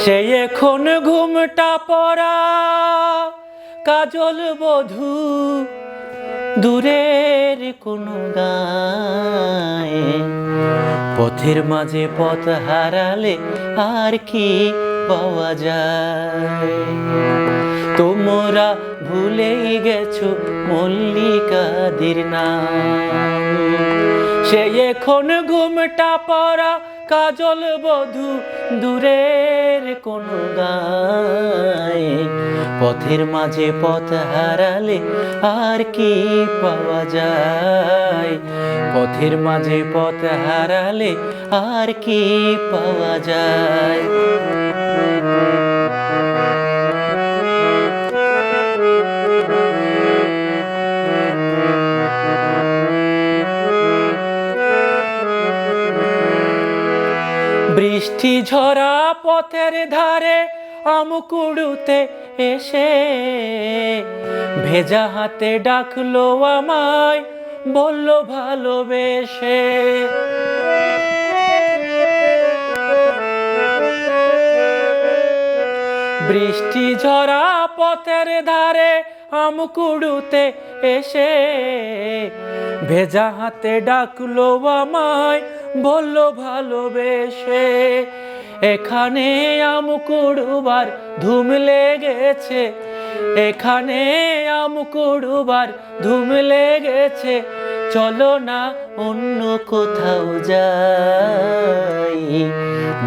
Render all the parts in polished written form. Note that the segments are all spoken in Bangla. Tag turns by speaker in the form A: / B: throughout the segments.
A: সে এখন ঘুমটা পড়া কাজল বধূ দূরের কোনো গায়ে পথের মাঝে পথ হারালে আর কি পাওয়া যায়। তোমরা ভুলেই গেছো মল্লিকাদের নাম। সে এখন ঘুমটা পড়া কাজল বধূ দূরের কোনো গায়ে পথের মাঝে পথ হারালে আর কি পাওয়া যায়। পথের মাঝে পথ হারালে আর কি পাওয়া যায়। বৃষ্টি ঝরা পথের ধারে আমকুড়ুতে এসে ভেজা হাতে ডাকলো আমায়, বলল ভালোবেসে। বৃষ্টি ঝরা পথের ধারে আমকুড়ুতে এসে ভেজা হাতে ডাকলো আমায়, বলল ভালোবেসে। এখানে আমকুড়ুবার ধুম লেগেছে, এখানে আমকুড়ুবার ধুম লেগেছে, চলো না অন্য কোথাও যাই।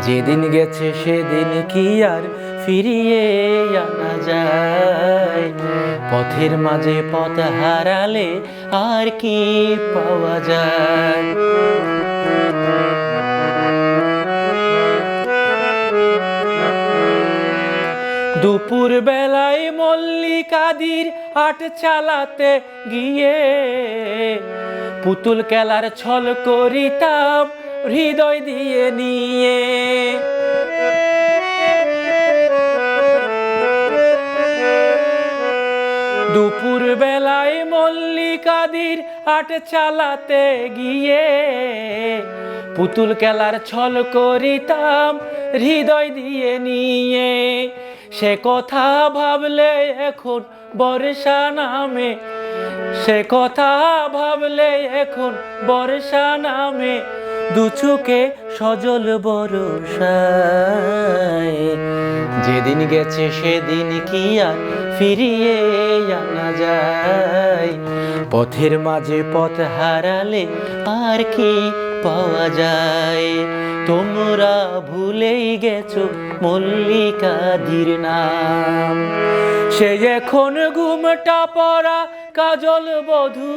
A: যেদিন গেছে সেদিন কি আর ফিরিয়ে আনা যায়। পথের মাঝে পথ হারালে আর কি পাওয়া যায়। দুপুর বেলায় মল্লিকাদির হাট চালাতে গিয়ে পুতুল খেলার ছল করিতাম হৃদয় দিয়ে নিয়ে। দুপুর বেলায় মল্লিকাদির হাট চালাতে গিয়ে পুতুল খেলার ছল করিতাম হৃদয় দিয়ে নিয়ে। সে কথা ভাবলে এখন বর্ষা নামে, সে কথা ভাবলে এখন বর্ষা নামে, দু চোখে সজল বরষায়। যেদিন গেছে সেদিন কি আর ফিরিয়ে আনা যায়। পথের মাঝে পথ হারালে আর কি পাওয়া যায়। তোমরা ভুলেই গেছো মল্লিকাদির নাম। সে এখন ঘুমটা পড়া কাজল বধূ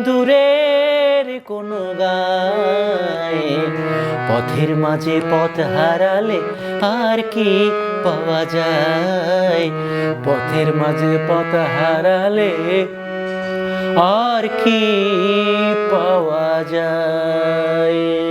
A: দূরের কোনো গায়ে পথের মাঝে পথ হারালে আর কি পাওয়া যায়। পথের মাঝে পথ হারালে আর কি পাওয়া যায়।